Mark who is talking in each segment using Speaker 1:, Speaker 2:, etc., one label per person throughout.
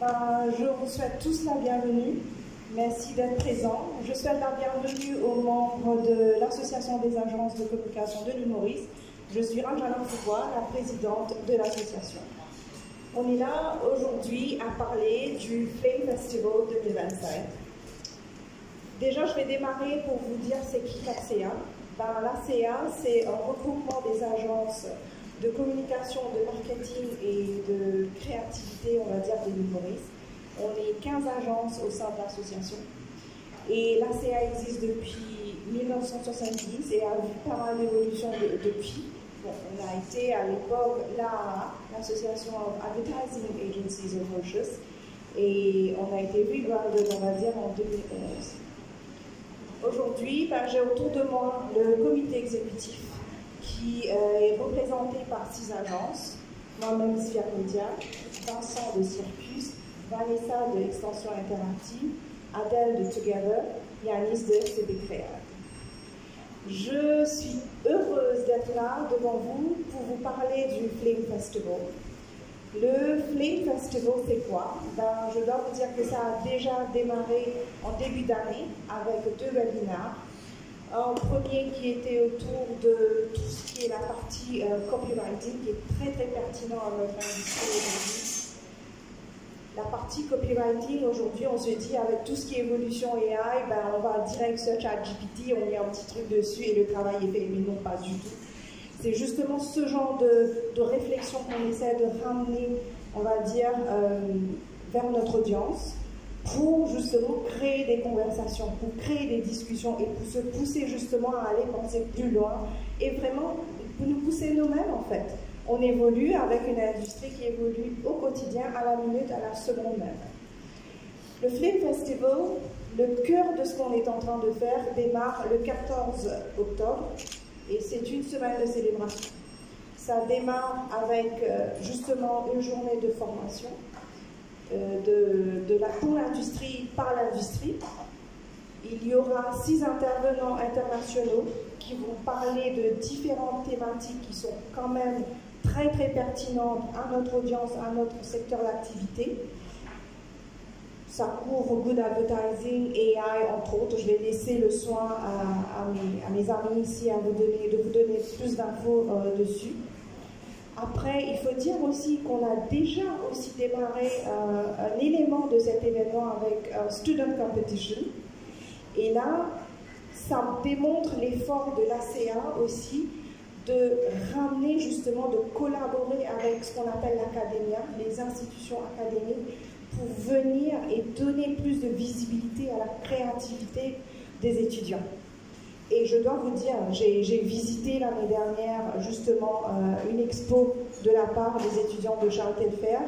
Speaker 1: Je vous souhaite tous la bienvenue. Merci d'être présents. Je souhaite la bienvenue aux membres de l'Association des agences de communication de l'île Maurice. Je suis Ranjana Foubois, la présidente de l'association. On est là aujourd'hui à parler du Flame Festival 2025. Déjà, je vais démarrer pour vous dire c'est qui l'ACA. L'ACA, c'est un regroupement des agences de communication, de marketing et de créativité, on va dire, de l'île Maurice. On est 15 agences au sein de l'association. Et l'ACA existe depuis 1970 et a vu pas mal d'évolutions depuis. Bon, on a été à l'époque l'Association of Advertising Agencies of Mauritius et on a été rebranded, on va dire, en 2011. Aujourd'hui, j'ai autour de moi le comité exécutif qui est représenté par 6 agences, moi-même Sphia Media, Vincent de Circus, Vanessa de Extension Interactive, Adèle de Together, Yanis de FCB Créa. Je suis heureuse d'être là devant vous pour vous parler du Flame Festival. Le Flame Festival, c'est quoi? Je dois vous dire que ça a déjà démarré en début d'année avec 2 webinaires. Un premier qui était autour de tout ce qui est la partie copywriting, qui est très très pertinent à notre industrie aujourd'hui. La partie copywriting, aujourd'hui, on se dit avec tout ce qui est évolution AI, on va direct search à GPT, on met un petit truc dessus et le travail est fait, mais non, pas du tout. C'est justement ce genre de réflexion qu'on essaie de ramener, on va dire, vers notre audience pour justement créer des conversations, pour créer des discussions et pour se pousser justement à aller penser plus loin et vraiment pour nous pousser nous-mêmes en fait. On évolue avec une industrie qui évolue au quotidien, à la minute, à la seconde même. Le Flame Festival, le cœur de ce qu'on est en train de faire, démarre le 14 octobre et c'est une semaine de célébration. Ça démarre avec justement une journée de formation pour l'industrie, par l'industrie. Il y aura 6 intervenants internationaux qui vont parler de différentes thématiques qui sont quand même très très pertinentes à notre audience, à notre secteur d'activité. Ça couvre good advertising, AI entre autres. Je vais laisser le soin à mes amis ici de vous donner plus d'infos dessus. Après, il faut dire aussi qu'on a déjà aussi démarré un élément de cet événement avec Student Competition. Et là, ça démontre l'effort de l'ACA aussi de ramener justement, de collaborer avec ce qu'on appelle l'académia, les institutions académiques, pour venir et donner plus de visibilité à la créativité des étudiants. Et je dois vous dire, j'ai visité l'année dernière justement une expo de la part des étudiants de Charles Telfair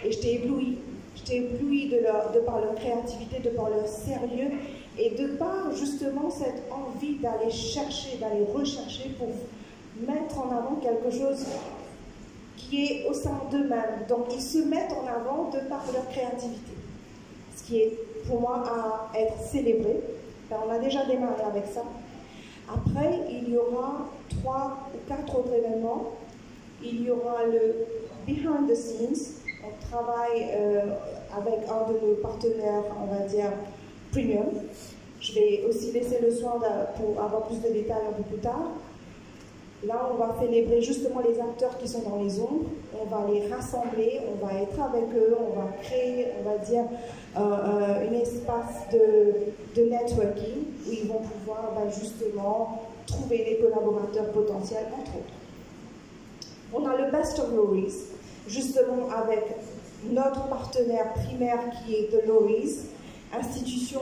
Speaker 1: et j'étais éblouie. J'étais éblouie de par leur créativité, de par leur sérieux et de par justement cette envie d'aller chercher, d'aller rechercher pour mettre en avant quelque chose qui est au sein d'eux-mêmes. Donc ils se mettent en avant de par leur créativité. Ce qui est pour moi à être célébré. On a déjà démarré avec ça. Après, il y aura 3 ou 4 autres événements. Il y aura le Behind the Scenes. On travaille avec un de nos partenaires, on va dire, premium. Je vais aussi laisser le soin pour avoir plus de détails un peu plus tard. Là, on va célébrer justement les acteurs qui sont dans les ombres. On va les rassembler, on va être avec eux, on va créer, on va dire, un espace de networking où ils vont pouvoir justement trouver des collaborateurs potentiels, entre autres. On a le Best of Loris, justement avec notre partenaire primaire qui est The Loris, institution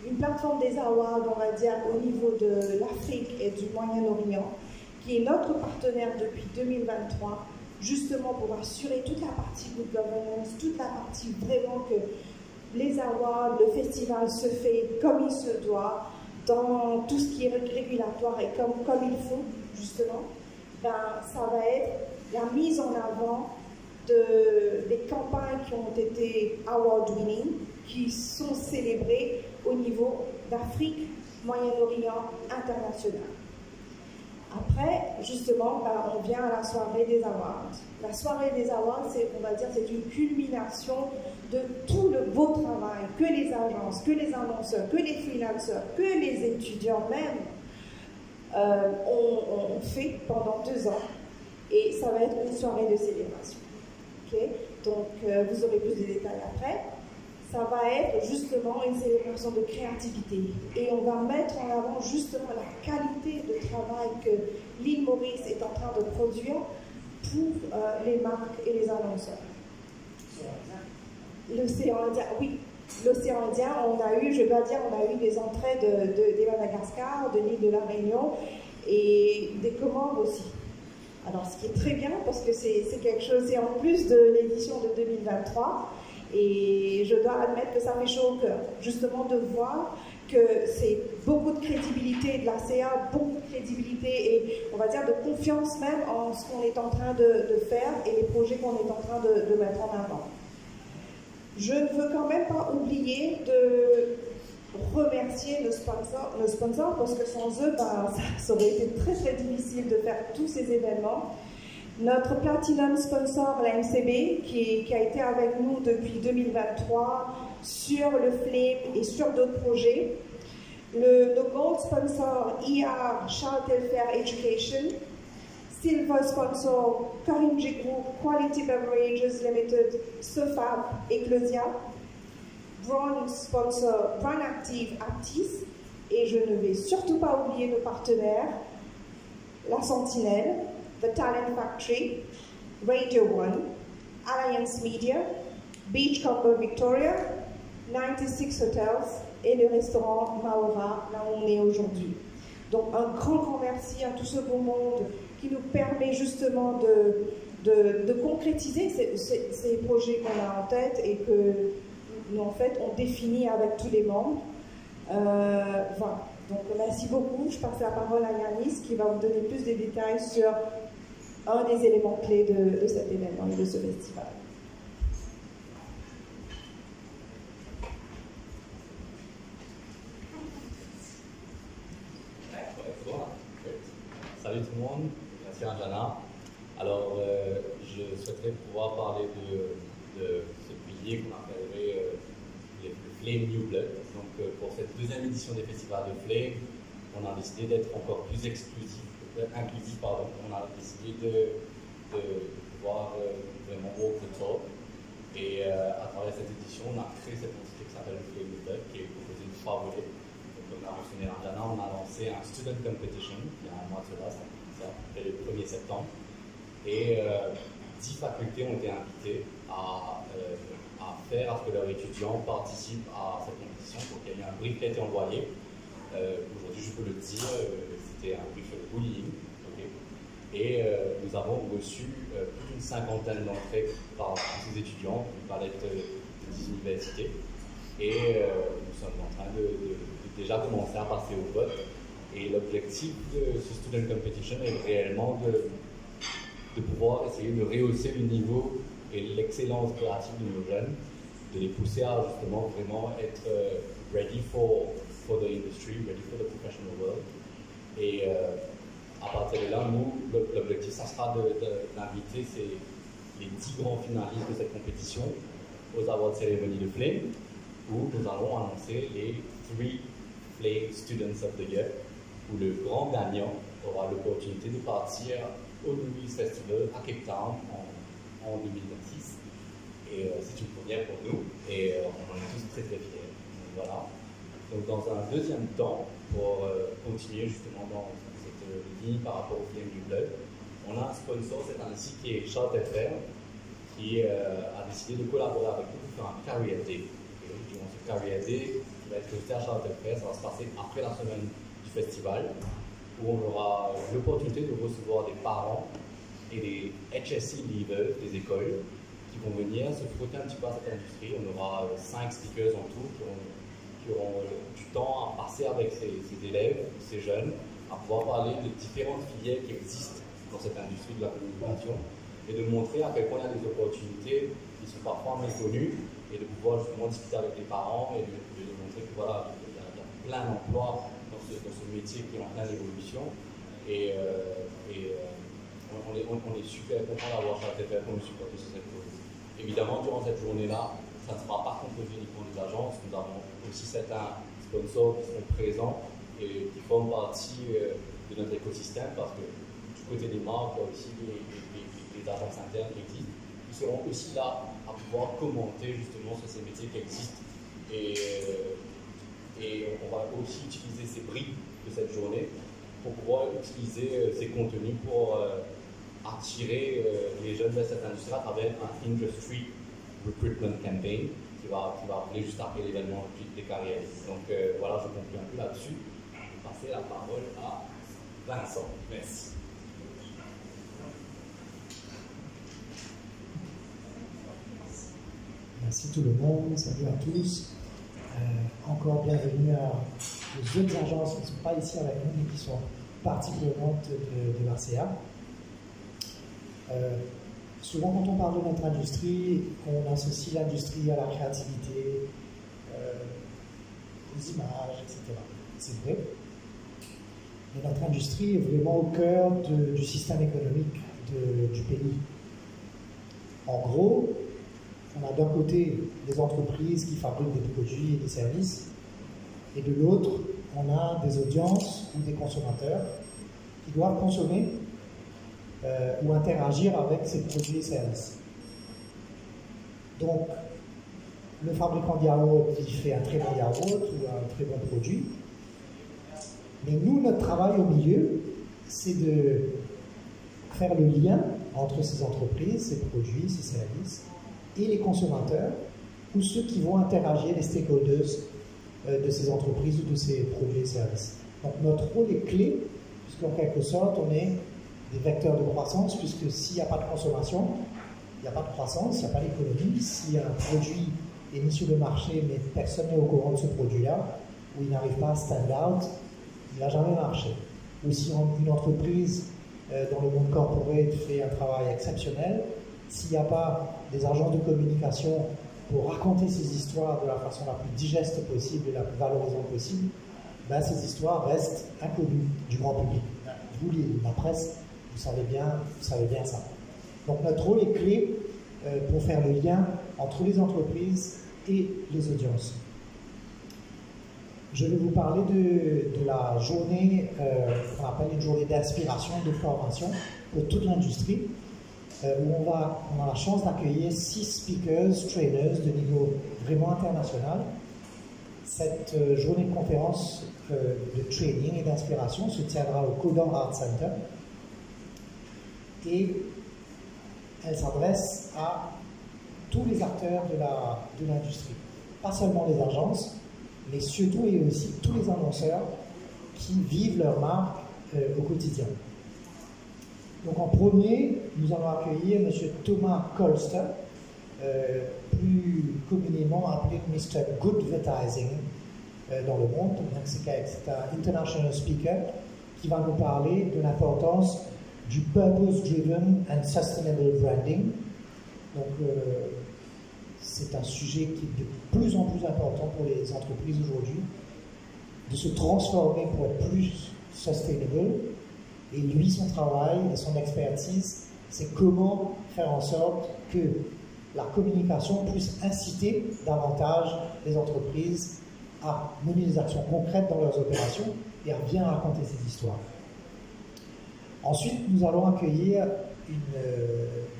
Speaker 1: une plateforme des awards, on va dire, au niveau de l'Afrique et du Moyen-Orient, qui est notre partenaire depuis 2023, justement pour assurer toute la partie good governance, toute la partie vraiment que les awards, le festival se fait comme il se doit, dans tout ce qui est régulatoire et comme il faut, justement, ça va être la mise en avant des campagnes qui ont été award-winning, qui sont célébrées au niveau d'Afrique, Moyen-Orient, international. Après, justement, on vient à la soirée des awards. La soirée des awards, on va dire, c'est une culmination de tout le beau travail que les agences, que les annonceurs, que les freelancers, que les étudiants même ont fait pendant 2 ans. Et ça va être une soirée de célébration. Okay? Donc, vous aurez plus de détails après. Ça va être justement une célébration de créativité. Et on va mettre en avant justement la qualité de travail que l'île Maurice est en train de produire pour les marques et les annonceurs. L'océan Indien, oui. L'océan Indien, on a eu des entrées des Madagascar, de l'île de la Réunion et des commandes aussi. Alors, ce qui est très bien parce que c'est quelque chose, c'est en plus de l'édition de 2023. Et je dois admettre que ça fait chaud au cœur, justement de voir que c'est beaucoup de crédibilité de la CA, beaucoup de crédibilité et on va dire de confiance même en ce qu'on est en train de faire et les projets qu'on est en train de mettre en avant. Je ne veux quand même pas oublier de remercier nos sponsors parce que sans eux, ça aurait été très très difficile de faire tous ces événements. Notre Platinum sponsor, la MCB, qui a été avec nous depuis 2023 sur le Flame et sur d'autres projets. Le Gold sponsor, ER Child Welfare Education. Silver sponsor, Karimji Group, Quality Beverages Limited, Sofab, Eclosia. Bronze sponsor, Brand Active, Aptis. Et je ne vais surtout pas oublier nos partenaires, La Sentinelle, The Talent Factory, Radio One, Alliance Media, Beachcomber Victoria, 96 Hotels et le restaurant Maora, là où on est aujourd'hui. Donc un grand merci à tout ce beau monde qui nous permet justement de concrétiser ces projets qu'on a en tête et que nous en fait on définit avec tous les membres. Voilà. Donc merci beaucoup. Je passe la parole à Yanis qui va vous donner plus de détails sur un des éléments clés de cet événement et de ce festival.
Speaker 2: Salut tout le monde, merci Anjana. Alors, je souhaiterais pouvoir parler de ce pilier qu'on appellerait le Flame New Blood. Donc, pour cette deuxième édition des festivals de Flame, on a décidé d'être encore plus inclusif. On a décidé de pouvoir vraiment walk the talk. Et à travers cette édition, on a créé cette entité qui s'appelle le Flame New Blood, qui est composée de 3 volets. Comme l'a mentionné Anjana, on a lancé un student competition il y a un mois de cela, ça fait le 1er septembre. Et 10 facultés ont été invitées à faire à ce que leurs étudiants participent à cette compétition. Donc il y a eu un brief qui a été envoyé. Aujourd'hui, je peux le dire, c'était un brief de bullying. Okay. Et nous avons reçu plus d'une 50aine d'entrées par tous ces étudiants, une palette de 10 universités. Et nous sommes en train de déjà commencer à passer au vote. Et l'objectif de ce Student Competition est réellement de pouvoir essayer de rehausser le niveau et l'excellence créative de nos jeunes, de les pousser à justement vraiment être ready for the industry, ready for the professional world. Et à partir de là, nous, l'objectif, ça sera d'inviter les 10 grands finalistes de cette compétition aux Awards Ceremony de Flame, où nous allons annoncer les 3 Flame Students of the Year, où le grand gagnant aura l'opportunité de partir au Louis Festival à Cape Town en 2026. Et c'est une première pour nous et on en est tous très très fiers. Donc, voilà. Donc dans un deuxième temps, pour continuer justement dans cette ligne par rapport au Flame du Blood, on a un sponsor cette année-ci qui est Child Welfare, qui a décidé de collaborer avec nous pour faire un Career Day. Et durant ce Career Day, qui va être hosté à Child Welfare, ça va se passer après la semaine du festival, où on aura l'opportunité de recevoir des parents et des HSC leaders des écoles qui vont venir se frotter un petit peu à cette industrie. On aura 5 speakers en tout qui auront du temps à passer avec ces élèves, ces jeunes, à pouvoir parler de différentes filières qui existent dans cette industrie de la communication et de montrer à quel point il y a des opportunités qui sont parfois méconnues et de pouvoir justement discuter avec les parents et de montrer que voilà, il y a plein d'emplois dans ce métier qui est en pleine évolution On est super content d'avoir Charles comme supporter sur cette cause. Évidemment, durant cette journée-là, ça ne sera pas composé uniquement des agences. Nous avons aussi certains sponsors qui sont présents et qui forment partie de notre écosystème, parce que du côté des marques, il y a aussi les agences internes qui existent, qui seront aussi là à pouvoir commenter justement sur ces métiers qui existent. Et on va aussi utiliser ces briques de cette journée pour pouvoir utiliser ces contenus pour attirer les jeunes vers cette industrie à travers un Industry Recruitment Campaign qui va appeler juste après l'événement des carrières. Donc voilà, je conclue un peu là-dessus. Je vais passer la parole à Vincent. Merci.
Speaker 3: Merci tout le monde, salut à tous. Encore bienvenue aux autres agences qui ne sont pas ici avec nous, mais qui sont partie prenante de l'ACA. Souvent, quand on parle de notre industrie, on associe l'industrie à la créativité, aux images, etc. C'est vrai. Mais notre industrie est vraiment au cœur du système économique du pays. En gros, on a d'un côté des entreprises qui fabriquent des produits et des services, et de l'autre, on a des audiences ou des consommateurs qui doivent consommer ou interagir avec ces produits et services. Donc, le fabricant de yaourt, il fait un très bon yaourt ou un très bon produit. Mais nous, notre travail au milieu, c'est de faire le lien entre ces entreprises, ces produits, ces services, et les consommateurs, ou ceux qui vont interagir, les stakeholders de ces entreprises ou de ces produits et services. Donc notre rôle est clé, puisqu'en quelque sorte, on est des vecteurs de croissance, puisque s'il n'y a pas de consommation, il n'y a pas de croissance, il n'y a pas d'économie. Si un produit est mis sur le marché, mais personne n'est au courant de ce produit-là, ou il n'arrive pas à stand out, il n'a jamais marché. Ou si une entreprise dans le monde corporate fait un travail exceptionnel, s'il n'y a pas des agences de communication pour raconter ces histoires de la façon la plus digeste possible et la plus valorisante possible, ben ces histoires restent inconnues du grand public. Vous, la presse, vous savez bien ça. Donc notre rôle est clé pour faire le lien entre les entreprises et les audiences. Je vais vous parler de la journée qu'on appelle une journée d'inspiration, de formation pour toute l'industrie, où on a la chance d'accueillir 6 speakers, trainers de niveau vraiment international. Cette journée de conférence de training et d'inspiration se tiendra au Codan Art Center et elle s'adresse à tous les acteurs de l'industrie, pas seulement les agences, mais surtout et aussi tous les annonceurs qui vivent leur marque au quotidien. Donc en premier, nous allons accueillir M. Thomas Kolster, plus communément appelé Mr. Goodvertising dans le monde. C'est un international speaker qui va nous parler de l'importance du purpose-driven and sustainable branding. Donc c'est un sujet qui est de plus en plus important pour les entreprises aujourd'hui, de se transformer pour être plus sustainable. Et lui, son travail et son expertise, c'est comment faire en sorte que la communication puisse inciter davantage les entreprises à mener des actions concrètes dans leurs opérations et à bien raconter ces histoires. Ensuite, nous allons accueillir une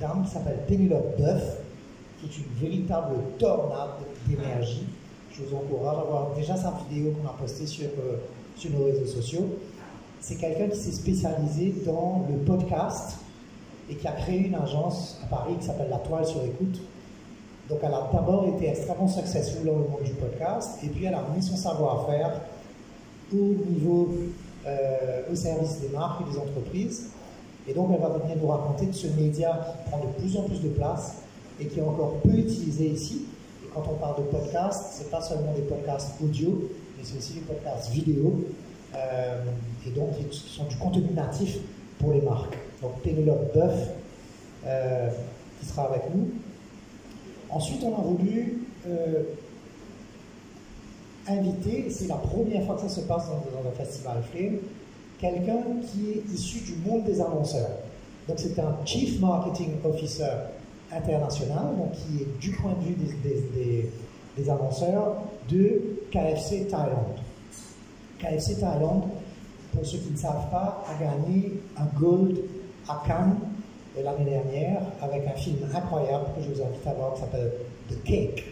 Speaker 3: dame qui s'appelle Pénélope Boeuf, qui est une véritable tornade d'énergie. Je vous encourage à voir déjà sa vidéo qu'on a postée sur nos réseaux sociaux. C'est quelqu'un qui s'est spécialisé dans le podcast et qui a créé une agence à Paris qui s'appelle La Toile sur écoute. Donc elle a d'abord été extrêmement successful dans le monde du podcast et puis elle a mis son savoir-faire au service des marques et des entreprises. Et donc elle va venir nous raconter de ce média qui prend de plus en plus de place et qui est encore peu utilisé ici. Et quand on parle de podcast, ce n'est pas seulement des podcasts audio, mais c'est aussi des podcasts vidéo. Et donc qui sont du contenu natif pour les marques. Donc Pénélope Boeuf qui sera avec nous. Ensuite, on a voulu inviter, c'est la première fois que ça se passe dans un festival Flame, quelqu'un qui est issu du monde des annonceurs. Donc c'est un Chief Marketing Officer international, donc qui est du point de vue des annonceurs de KFC Thaïlande. KFC Thaïlande, pour ceux qui ne savent pas, a gagné un Gold à Cannes l'année dernière avec un film incroyable que je vous invite à voir qui s'appelle The Cake.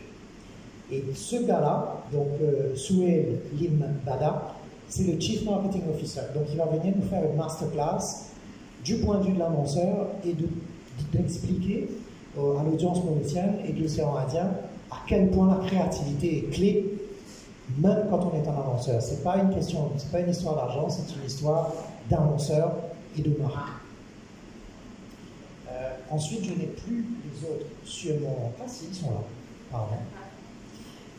Speaker 3: Et ce gars-là, donc Suhail Lim Bada, c'est le Chief Marketing Officer. Donc il va venir nous faire une masterclass du point de vue de l'annonceur et d'expliquer à l'audience mauricienne et de l'océan Indien à quel point la créativité est clé, même quand on est un annonceur. C'est pas une question, c'est pas une histoire d'argent, c'est une histoire d'annonceur et de marque. Ensuite, je n'ai plus les autres sur mon... Ah si, ils sont là. Pardon.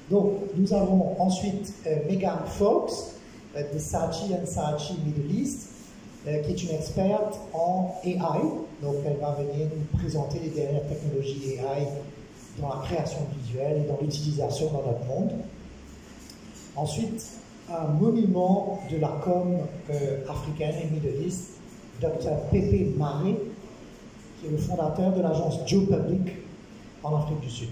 Speaker 3: Donc, nous avons ensuite Megan Fox de Saatchi & Saatchi Middle East, qui est une experte en AI. Donc, elle va venir nous présenter les dernières technologies AI dans la création visuelle et dans l'utilisation dans notre monde. Ensuite, un monument de la com africaine et Middle East, Dr. Pepe Maré, qui est le fondateur de l'agence Joe Public en Afrique du Sud.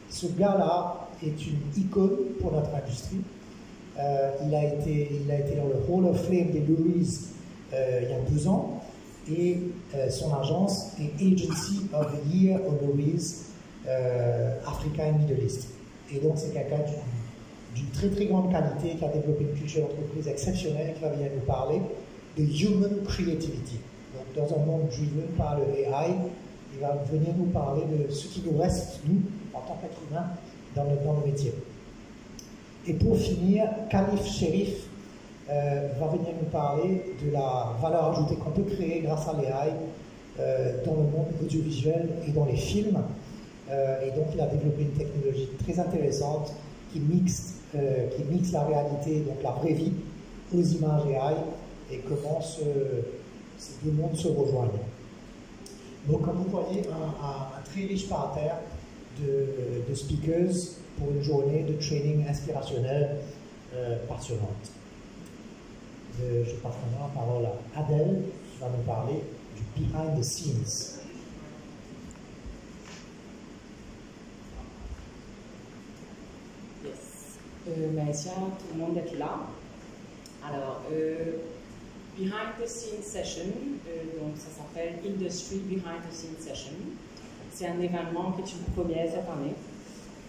Speaker 3: Ce gars-là est une icône pour notre industrie. Il a été dans le Hall of Fame des Loeries il y a 2 ans et son agence est Agency of the Year of Loeries Africa and Middle East. Et donc c'est quelqu'un d'une très très grande qualité qui a développé une culture d'entreprise exceptionnelle qui va venir nous parler de Human Creativity. Donc dans un monde driven par le AI, il va venir nous parler de ce qui nous reste, nous, en tant qu'être humain, dans nos métiers. Et pour finir, Khalif Sherif va venir nous parler de la valeur ajoutée qu'on peut créer grâce à l'AI dans le monde audiovisuel et dans les films. Et donc, il a développé une technologie très intéressante qui mixe la réalité, donc la vraie vie, aux images AI et comment ces deux mondes se rejoignent. Donc, comme vous voyez, un très riche parterre de speakers pour une journée de training inspirationnel passionnante. Je passe maintenant la parole à Adèle qui va nous parler du behind the scenes.
Speaker 4: Merci à tout le monde d'être là. Alors, Behind the Scenes Session, donc ça s'appelle Industry Behind the Scenes Session. C'est un événement qui est une première cette année.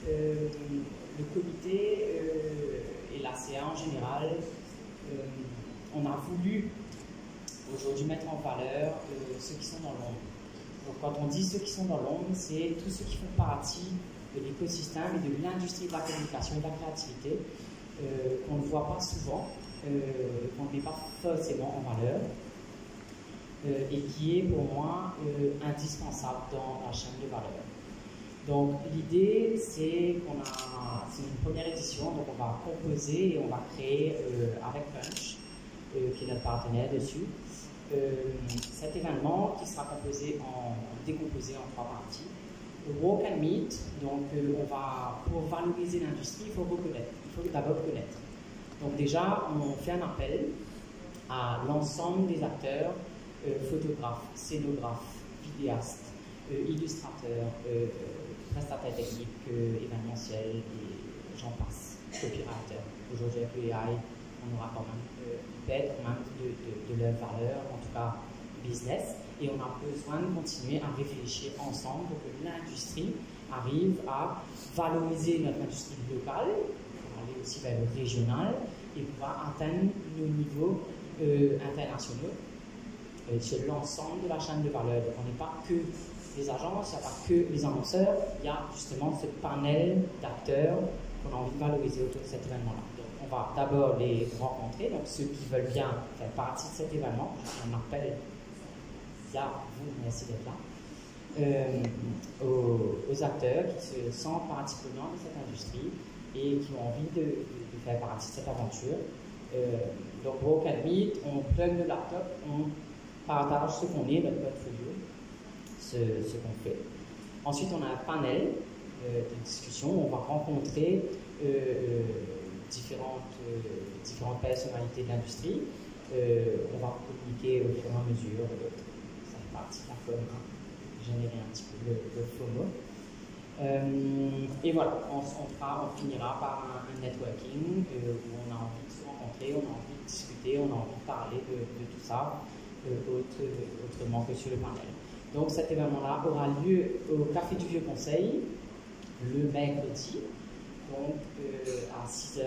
Speaker 4: Le comité et la CA en général, on a voulu aujourd'hui mettre en valeur ceux qui sont dans l'ombre. Donc quand on dit ceux qui sont dans l'ombre, c'est tous ceux qui font partie de l'écosystème et de l'industrie de la communication et de la créativité qu'on ne voit pas souvent, qu'on ne met pas forcément en valeur et qui est pour moi indispensable dans la chaîne de valeur. Donc l'idée c'est c'est une première édition, donc on va composer et on va créer avec Punch, qui est notre partenaire dessus, cet événement qui sera décomposé en 3 parties. Le Walk and Meet, donc pour valoriser l'industrie, il faut d'abord connaître. Donc déjà, on fait un appel à l'ensemble des acteurs, photographes, scénographes, vidéastes, illustrateurs, prestataires techniques, événementiels, et j'en passe, copywriters. Aujourd'hui, avec l'AI, on aura quand même peut-être même de leur valeur, en tout cas business, et on a besoin de continuer à réfléchir ensemble pour que l'industrie arrive à valoriser notre industrie locale, pour aller aussi vers le régional, et pouvoir atteindre nos niveaux internationaux sur l'ensemble de la chaîne de valeur. Donc on n'est pas que les agences, il n'y a pas que les annonceurs, il y a justement ce panel d'acteurs qu'on a envie de valoriser autour de cet événement-là. Donc on va d'abord les rencontrer, donc ceux qui veulent bien faire partie de cet événement, on appelle vous, merci d'être là, aux acteurs qui se sentent partie prenante de cette industrie et qui ont envie de faire partie de cette aventure. Donc, Walk and Meet, on plug le laptop, on partage ce qu'on est, notre portfolio, ce qu'on fait. Ensuite, on a un panel de discussion où on va rencontrer différentes personnalités de l'industrie On va communiquer au fur et à mesure. Ça fait partie de la com, générer un petit peu le FOMO. Et voilà, on finira par un networking où on a envie de se rencontrer, on a envie de discuter, on a envie de parler de tout ça, autrement que sur le panel. Donc cet événement-là aura lieu au Café du Vieux Conseil le mercredi, donc à 6h.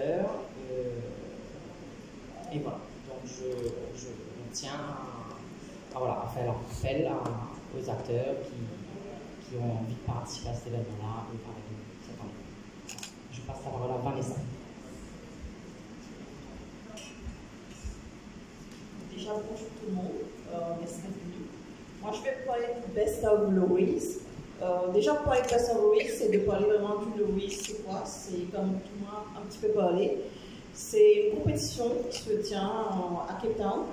Speaker 4: Et voilà, donc on tient à faire appel aux acteurs qui ont envie de participer à cet événement-là et parler de cette année. Je passe la parole à Vanessa.
Speaker 5: Déjà, bonjour tout le monde, merci d'être venu. Moi, je vais parler du Best of Louise. Déjà, pour parler de Best of Louise, c'est de parler vraiment du Louise, c'est quoi? C'est comme tout le monde a un petit peu parlé. C'est une compétition qui se tient à Cape Town,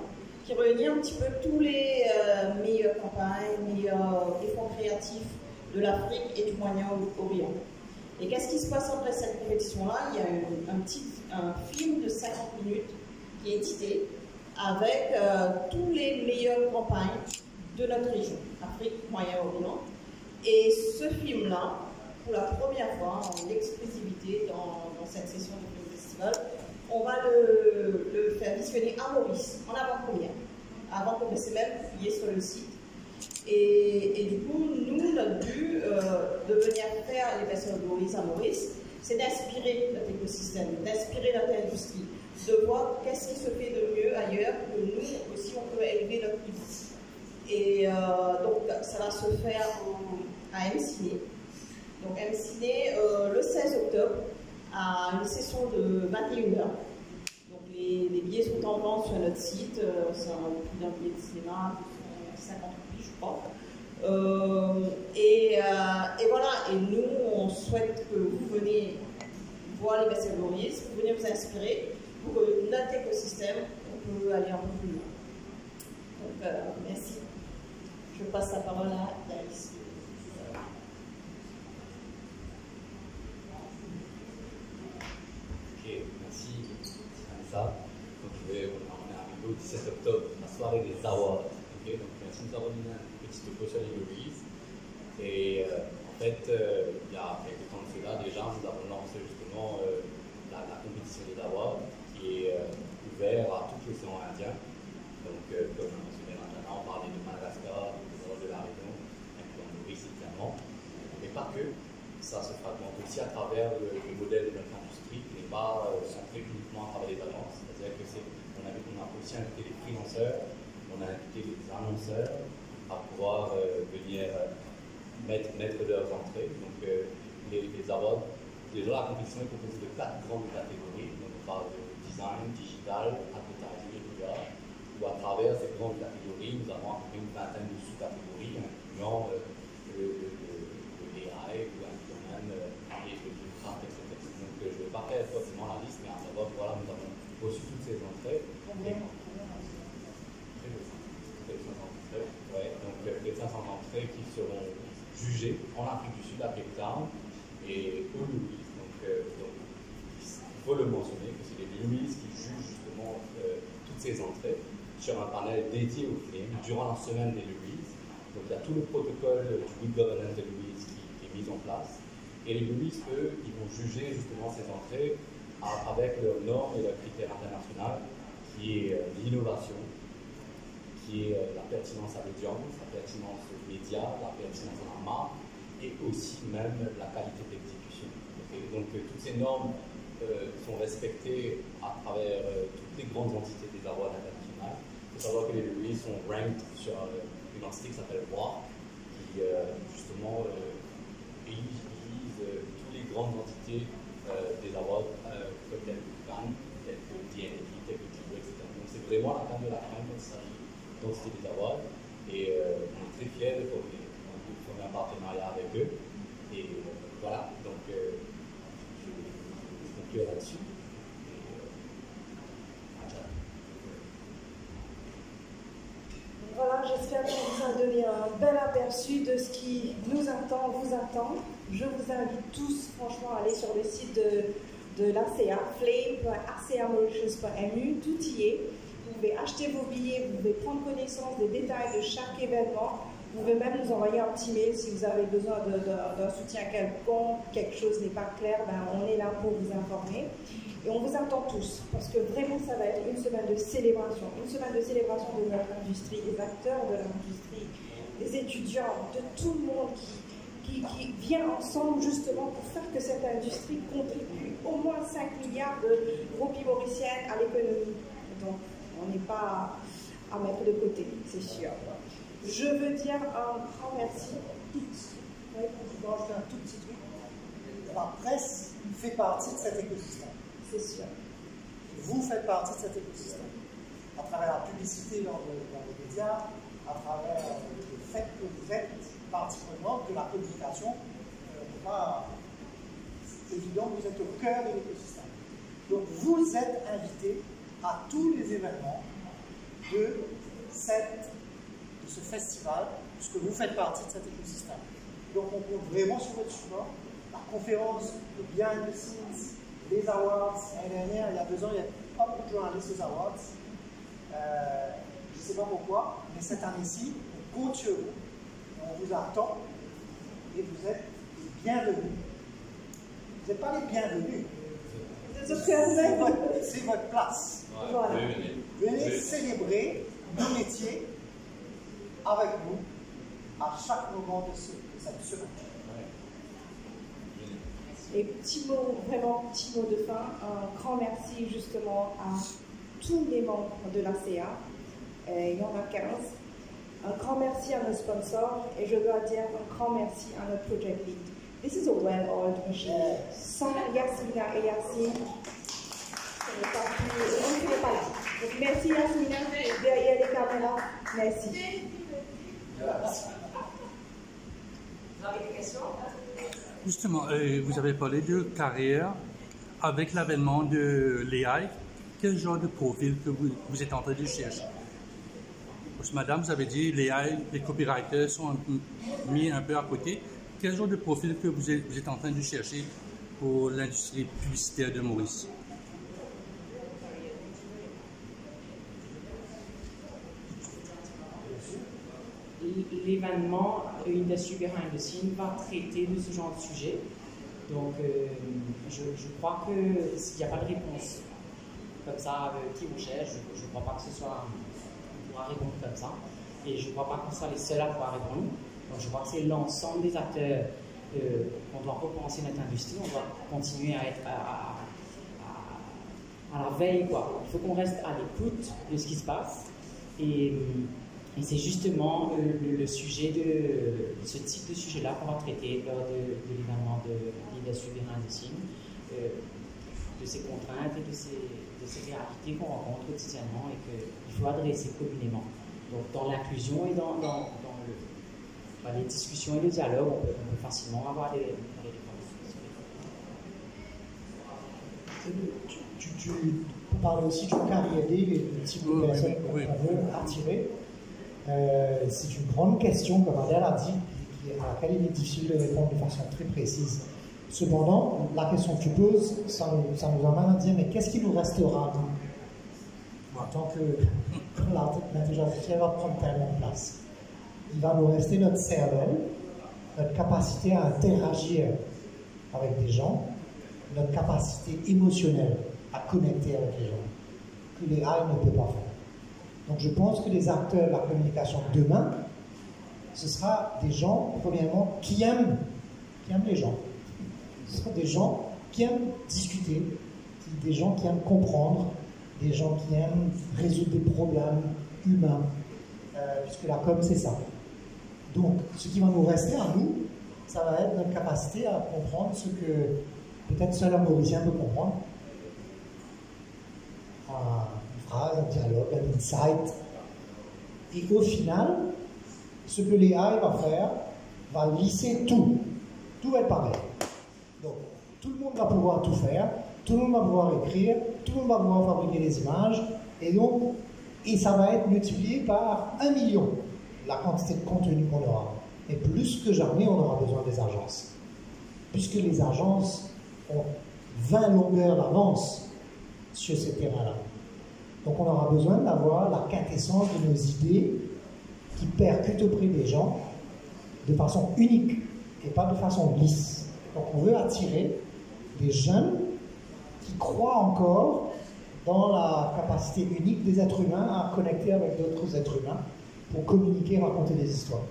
Speaker 5: qui réunit un petit peu tous les meilleures campagnes, meilleurs efforts créatifs de l'Afrique et du Moyen-Orient. Et qu'est-ce qui se passe après cette compétition-là? Il y a un film de 50 minutes qui est édité avec tous les meilleures campagnes de notre région, Afrique, Moyen-Orient. Et ce film-là, pour la première fois, en exclusivité dans cette session du film festival, on va le faire visionner à Maurice, en avant-première, avant qu'on puisse même publier sur le site. Et du coup, nous, notre but de venir faire les Best of Maurice à Maurice, c'est d'inspirer notre écosystème, d'inspirer notre industrie, de voir qu'est-ce qui se fait de mieux ailleurs, que nous aussi on peut élever notre public. Et donc ça va se faire à MCiné. Donc MCiné le 16 octobre à une session de 21h. Donc les billets sont en vente sur notre site, c'est un prix d'un billet de cinéma, 50 roupies je crois. Et voilà, et nous on souhaite que vous venez voir les Best of Louise, vous venez vous inspirer pour que notre écosystème, on peut aller un peu plus loin. Donc merci. Je passe la parole à Yaris.
Speaker 2: Ok, merci Vanessa. Donc on est arrivé au 17 octobre, la soirée des awards. Okay, donc merci de nous avoir donné un petit topo sur les Louise. Et en fait, il y a quelques temps de cela, déjà, nous avons lancé justement la compétition des awards qui est ouverte à tout l'océan Indien. Donc, comme on mentionnait maintenant, on parlait de Madagascar, de la région, incluant Maurice évidemment. Mais pas que, ça se fragmente aussi à travers le modèle de notre industrie qui n'est pas centré uniquement à travers les agences. C'est-à-dire qu'on a aussi invité les freelanceurs, on a invité les annonceurs à pouvoir venir mettre leurs entrées. Donc, les awards, déjà la compétition est composée de 4 grandes catégories. Donc, on parle de design, digital, advertising et PR. Où à travers ces grandes catégories, nous avons à peu près une vingtaine de sous-catégories, incluant le AI ou incluant même le craft, etc. Donc je ne vais pas faire forcément la liste, mais à savoir, voilà, nous avons reçu toutes ces entrées.
Speaker 5: Combien?
Speaker 2: Ouais, donc les 500 entrées qui seront jugées en Afrique du Sud, à Cape Town et au Louise. Donc il faut le mentionner que c'est les Louise qui jugent justement toutes ces entrées sur un panel dédié aux films durant la semaine des Louise. Donc il y a tout le protocole du Good Governance de Louise qui est mis en place. Et les Louise, eux, ils vont juger justement ces entrées avec leurs normes et leurs critères internationaux, qui est l'innovation, qui est la pertinence à l'audience, la pertinence aux médias, la pertinence à la marque, et aussi même la qualité d'exécution. Donc toutes ces normes sont respectées à travers toutes les grandes entités des awards internationales. Il faut savoir que les Louis sont ranked sur une entité qui s'appelle WAR, qui justement élise toutes les grandes entités des awards, comme telles que Cannes, telles que DND, telles que Tivo, etc. Donc c'est vraiment la crème de la crème quand il s'agit d'entités des awards. Et on est très fiers de former un partenariat avec eux. Et voilà, donc je conclure là-dessus.
Speaker 1: Voilà, j'espère qu'on vous a donné un bel aperçu de ce qui nous attend, vous attend. Je vous invite tous, franchement, à aller sur le site de l'ACA, flame.acamauritius.mu, tout y est. Vous pouvez acheter vos billets, vous pouvez prendre connaissance des détails de chaque événement. Vous pouvez même nous envoyer un petit mail si vous avez besoin d'un soutien quelconque, quelque chose n'est pas clair, on est là pour vous informer. Et on vous attend tous, parce que vraiment ça va être une semaine de célébration de notre industrie, des acteurs de l'industrie, des étudiants, de tout le monde qui vient ensemble justement pour faire que cette industrie contribue au moins 5 milliards de roupies mauriciennes à l'économie. Donc on n'est pas à mettre de côté, c'est sûr. Je veux dire un grand merci.
Speaker 3: Oui, je vais rajouter un tout petit truc. La presse fait partie de cet écosystème.
Speaker 1: C'est sûr.
Speaker 3: Vous faites partie de cet écosystème. À travers la publicité dans les médias, à travers le fait que vous êtes partie prenante de la communication, c'est évident que vous êtes au cœur de l'écosystème. Donc vous êtes invités à tous les événements de ce festival, puisque vous faites partie de cet écosystème. Donc on compte vraiment sur votre support. La conférence, le Behind the Scenes, les awards, l'année dernière, il y a 2 ans, il n'y avait pas beaucoup de journalistes aux awards. Je ne sais pas pourquoi, mais cette année-ci, on compte sur vous. On vous attend et vous êtes les bienvenus. Vous n'êtes pas les bienvenus. C'est votre place.
Speaker 1: Voilà.
Speaker 3: Venez célébrer nos métiers avec nous à chaque moment de cette semaine.
Speaker 1: Et vraiment petit mot de fin, un grand merci justement à tous les membres de la CA, il y en a 15. Un grand merci à nos sponsors et je dois dire un grand merci à notre project lead. This is a well-oiled machine. Sans Yasmina et Yassine, on ne serait pas là. Donc merci Yasmina, derrière les caméras, merci.
Speaker 6: Vous avez des questions?
Speaker 7: Justement, vous avez parlé de carrière. Avec l'avènement de l'AI, quel genre de profil que vous êtes en train de chercher? Parce que madame, vous avez dit l'AI, les copywriters sont mis un peu à côté. Quel genre de profil que vous êtes en train de chercher pour l'industrie publicitaire de Maurice?
Speaker 4: L'événement Industry Behind the Scene va traiter de ce genre de sujet. Donc, je crois qu'il n'y a pas de réponse comme ça qui vous cherche. Je ne crois pas que ce soit on pourra répondre comme ça. Et je ne crois pas qu'on soit les seuls à pouvoir répondre. Donc, je crois que c'est l'ensemble des acteurs qu'on doit repenser notre industrie. On doit continuer à être à la veille, quoi. Il faut qu'on reste à l'écoute de ce qui se passe. Et c'est justement le sujet ce type de sujet-là qu'on va traiter lors de l'événement de l'Industry Behind the Scene, de ces contraintes et de ces réalités qu'on rencontre quotidiennement et qu'il faut adresser communément. Donc dans l'inclusion et dans les discussions et le dialogue, on peut facilement avoir des réponses.
Speaker 3: Tu parles aussi du carrière day et du type de personnes qu'on veut attirer. C'est une grande question, comme Adèle a dit, à laquelle il est difficile de répondre de façon très précise. Cependant, la question que tu poses, ça nous amène à dire, mais qu'est-ce qui nous restera, nous, en tant que l'intelligence artificielle va prendre tellement de place? Il va nous rester notre cerveau, notre capacité à interagir avec des gens, notre capacité émotionnelle à connecter avec les gens, que les AI ne peut pas faire. Donc je pense que les acteurs de la communication de demain, ce sera des gens, premièrement, qui aiment les gens. Ce sera des gens qui aiment discuter, des gens qui aiment comprendre, des gens qui aiment résoudre des problèmes humains, puisque la com, c'est ça. Donc, ce qui va nous rester à nous, ça va être notre capacité à comprendre ce que peut-être seul un Mauricien peut comprendre. Une phrase, un dialogue, un insight. Et au final, ce que l'AI va faire, va lisser tout. Tout va être pareil. Donc, tout le monde va pouvoir tout faire, tout le monde va pouvoir écrire, tout le monde va pouvoir fabriquer des images, et ça va être multiplié par 1 million, la quantité de contenu qu'on aura. Et plus que jamais, on aura besoin des agences. Puisque les agences ont 20 longueurs d'avance sur ces terrains-là. Donc on aura besoin d'avoir la quintessence de nos idées qui percutent auprès des gens de façon unique et pas de façon lisse. Donc on veut attirer des jeunes qui croient encore dans la capacité unique des êtres humains à connecter avec d'autres êtres humains pour communiquer, raconter des histoires.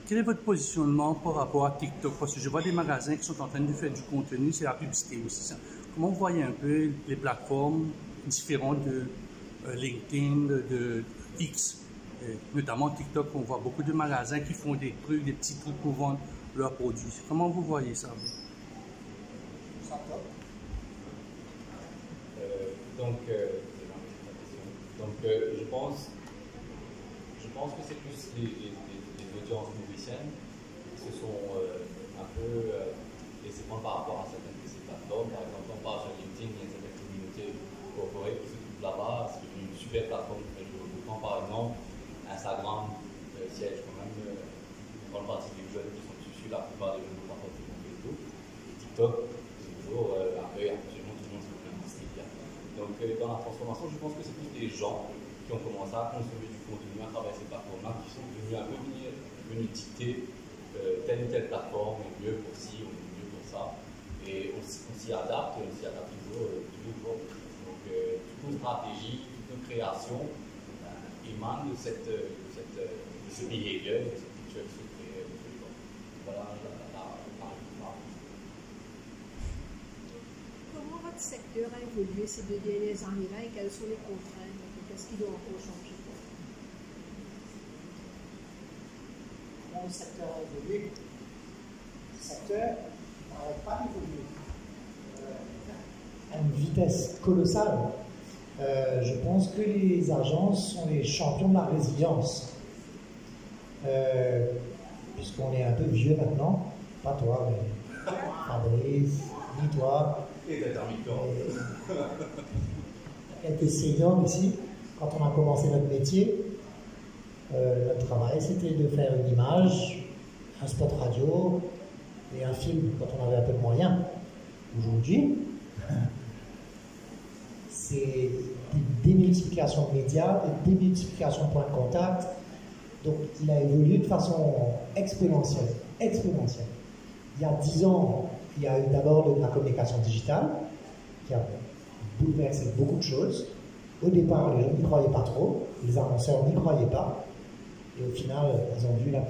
Speaker 7: Quel est votre positionnement par rapport à TikTok? Parce que je vois des magasins qui sont en train de faire du contenu, c'est la publicité aussi. Ça. Comment vous voyez un peu les plateformes différentes de LinkedIn, de X, notamment TikTok? On voit beaucoup de magasins qui font des trucs, des petits trucs pour vendre leurs produits. Comment vous voyez ça?
Speaker 2: Je pense que c'est plus les audiences nourriciennes qui se sont un peu laissées prendre par rapport à certaines de ces plateformes. Par exemple, on parle sur LinkedIn, il y a certaines communautés corporate qui se trouvent là-bas. C'est une super plateforme de développement. Par exemple, Instagram siège quand même une grande partie des jeunes qui sont dessus, la plupart des jeunes ne sont pas sur Facebook. TikTok, c'est toujours absolument tout le monde sur Instagram. Donc, dans la transformation, je pense que c'est plus des gens qui ont commencé à consommer du contenu à travers ces plateformes-là, qui sont venus un peu venir dicter telle ou telle plateforme est mieux pour ci, on est mieux pour ça. Et on s'y adapte, et on s'y adapte toujours. Donc, toute nos stratégies, toute nos créations émanent de ce behavior, de cette culture qui se crée. Voilà la
Speaker 8: Comment votre secteur a évolué ces 2 dernières années-là et quelles sont les contraintes? Qu'est-ce qui doit encore changer?
Speaker 3: Comment le secteur a évolué? Le secteur n'arrête pas d'évoluer à une vitesse colossale. Je pense que les agences sont les champions de la résilience. Puisqu'on est un peu vieux maintenant, pas toi, mais Fabrice, ni toi.
Speaker 2: Et
Speaker 3: quelques seniors ici, quand on a commencé notre métier, notre travail c'était de faire une image, un spot radio et un film quand on avait un peu de moyens. Aujourd'hui, c'est des démultiplications de médias, des démultiplications de points de contact. Donc il a évolué de façon exponentielle. Il y a 10 ans, il y a eu d'abord la communication digitale qui a bouleversé beaucoup de choses. Au départ, les gens n'y croyaient pas trop, les annonceurs n'y croyaient pas, et au final, ils ont vu à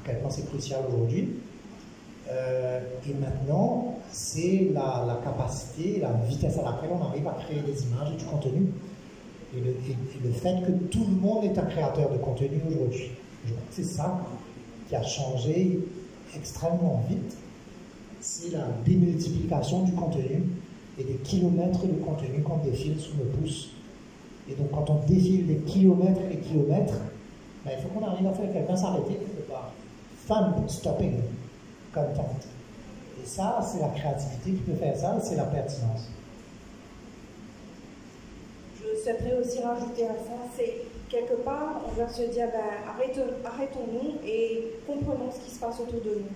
Speaker 3: quel point c'est crucial aujourd'hui. Et maintenant, c'est la capacité, la vitesse à laquelle on arrive à créer des images et du contenu. Et le fait que tout le monde est un créateur de contenu aujourd'hui. Je crois que c'est ça qui a changé extrêmement vite. C'est la démultiplication du contenu et des kilomètres de contenu qu'on défile sous le pouce. Et donc quand on défile des kilomètres et des kilomètres, ben, il faut qu'on arrive à faire quelqu'un s'arrêter quelque part. Fun stopping content. Et ça, c'est la créativité qui peut faire ça, c'est la pertinence.
Speaker 1: Je souhaiterais aussi rajouter à ça, c'est quelque part, on va se dire, ben, arrêtons-nous et comprenons ce qui se passe autour de nous.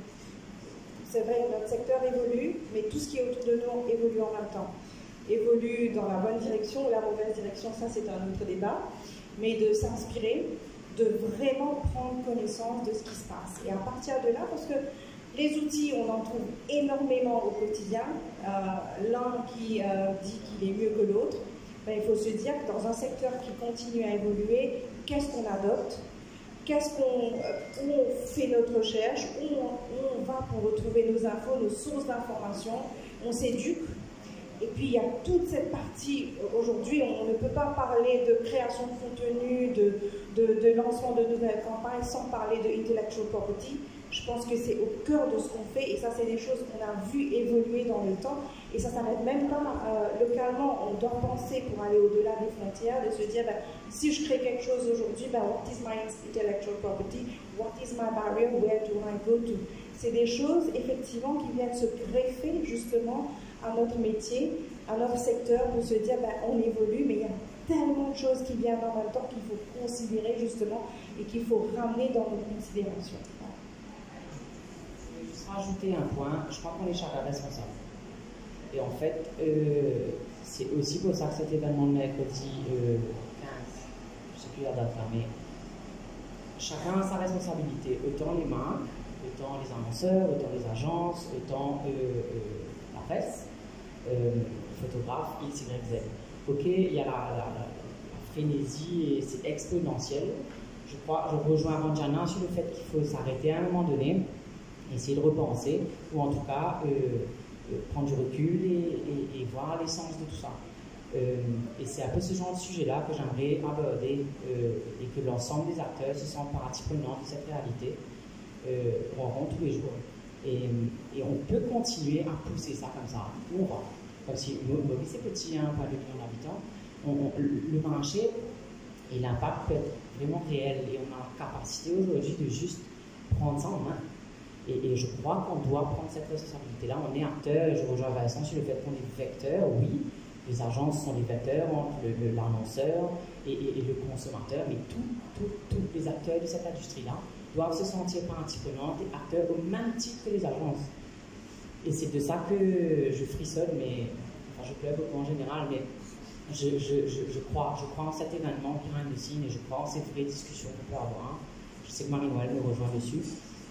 Speaker 1: C'est vrai que notre secteur évolue, mais tout ce qui est autour de nous évolue en même temps. Évolue dans la bonne direction ou la mauvaise direction, ça c'est un autre débat, mais de s'inspirer, de vraiment prendre connaissance de ce qui se passe. Et à partir de là, parce que les outils, on en trouve énormément au quotidien, l'un qui dit qu'il est mieux que l'autre, ben, il faut se dire que dans un secteur qui continue à évoluer, qu'est-ce qu'on adopte? Où on fait notre recherche, où on va pour retrouver nos infos, nos sources d'informations, on s'éduque. Et puis il y a toute cette partie, aujourd'hui on ne peut pas parler de création de contenu, de lancement de nouvelles campagnes sans parler de intellectual property. Je pense que c'est au cœur de ce qu'on fait et ça c'est des choses qu'on a vues évoluer dans le temps et ça ne s'arrête même pas localement. On doit penser pour aller au-delà des frontières, de se dire ben, si je crée quelque chose aujourd'hui, ben, what is my intellectual property, what is my barrier, where do I go to? C'est des choses effectivement qui viennent se greffer justement à notre métier, à notre secteur, pour se dire ben, on évolue, mais il y a tellement de choses qui viennent en même temps qu'il faut considérer justement et qu'il faut ramener dans nos considérations.
Speaker 4: Je vais juste rajouter un point, je crois qu'on est chacun responsable. Et en fait, c'est aussi pour ça que cet événement de mercredi 15, je ne sais plus la date là, mais chacun a sa responsabilité, autant les marques, autant les annonceurs, autant les agences, autant la presse, photographe, X, Y, Z. Ok, il y a la frénésie et c'est exponentiel. Je rejoins Ranjana sur le fait qu'il faut s'arrêter à un moment donné, essayer de repenser, ou en tout cas prendre du recul et voir l'essence de tout ça. Et c'est un peu ce genre de sujet-là que j'aimerais aborder et que l'ensemble des acteurs se sentent partie prenante de cette réalité, rencontrent tous les jours. Et on peut continuer à pousser ça comme ça, où on va. Comme si Maurice est petit, hein, pas de millions d'habitants, le marché et l'impact peut être vraiment réel et on a la capacité aujourd'hui de juste prendre ça en main. Et je crois qu'on doit prendre cette responsabilité-là. On est acteur, je rejoins Vincent sur le fait qu'on est vecteur, oui. Les agences sont les vecteurs entre l'annonceur et le consommateur, mais tous les acteurs de cette industrie-là doivent se sentir partie prenante et acteurs au même titre que les agences. Et c'est de ça que je frissonne, mais enfin, je pleure beaucoup en général, mais je crois en cet événement behind the scene et je crois en ces vraies discussions qu'on peut avoir. Je sais que Marie-Noël me rejoint dessus.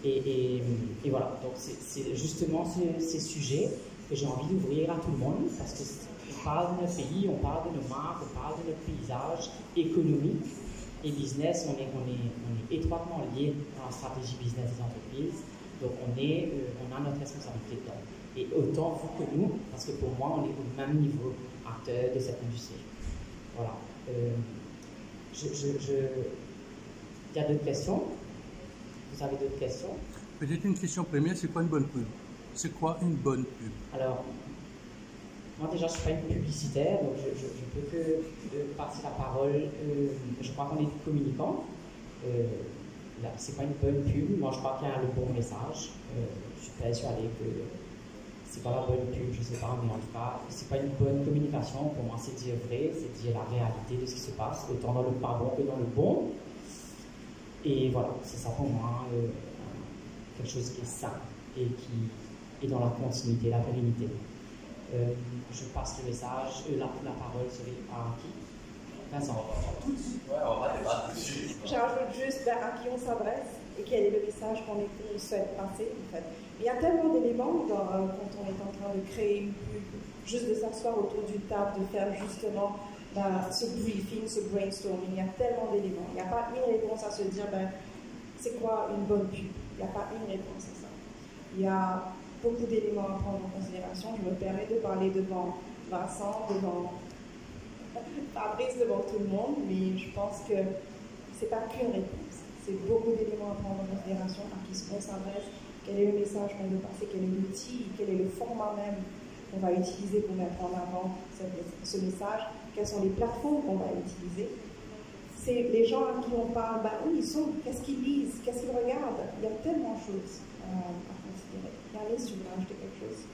Speaker 4: Et voilà, donc c'est justement ces sujets que j'ai envie d'ouvrir à tout le monde parce qu'on parle de notre pays, on parle de nos marques, on parle de notre paysage économique et business. On est étroitement liés à la stratégie business des entreprises, donc on a notre responsabilité dedans. Et autant vous que nous, parce que pour moi, on est au même niveau acteur de cette industrie. Voilà. Il y a d'autres questions? Vous avez d'autres questions?
Speaker 7: Peut-être une question première, c'est quoi une bonne pub? C'est quoi une bonne pub?
Speaker 4: Alors, moi déjà, je ne suis pas une publicitaire, donc je ne peux que passer la parole. Je crois qu'on est communicants. Ce n'est pas une bonne pub. Moi, je crois qu'il y a le bon message. Je suis persuadé que c'est pas la bonne pub, je ne sais pas, mais en tout cas, c'est pas une bonne communication. Pour moi, c'est dire vrai, c'est dire la réalité de ce qui se passe, autant dans le pas bon que dans le bon. Et voilà, c'est ça pour moi, quelque chose qui est sain et qui est dans la continuité, la pérennité. Je passe le message, la parole serait à qui? Vincent.
Speaker 2: Ouais, on va débattre dessus.
Speaker 1: J'ajoute juste à qui on s'adresse et quel est le message qu'on souhaite passer. En fait. Il y a tellement d'éléments quand on est en train de créer une pub, juste de s'asseoir autour d'une table, de faire justement ce briefing, ce brainstorming. Il y a tellement d'éléments. Il n'y a pas une réponse à se dire c'est quoi une bonne pub. Il n'y a pas une réponse à ça. Il y a beaucoup d'éléments à prendre en considération. Je me permets de parler devant Vincent, devant Fabrice, devant tout le monde, mais je pense que ce n'est pas qu'une réponse. C'est beaucoup d'éléments à prendre en considération, à qui on s'adresse, quel est le message qu'on veut passer, quel est l'outil, quel est le format même qu'on va utiliser pour mettre en avant ce message, quelles sont les plateformes qu'on va utiliser. C'est les gens à qui on parle, où ils sont, qu'est-ce qu'ils lisent, qu'est-ce qu'ils regardent. Il y a tellement de choses à considérer. Regardez si vous voulez rajouter quelque chose.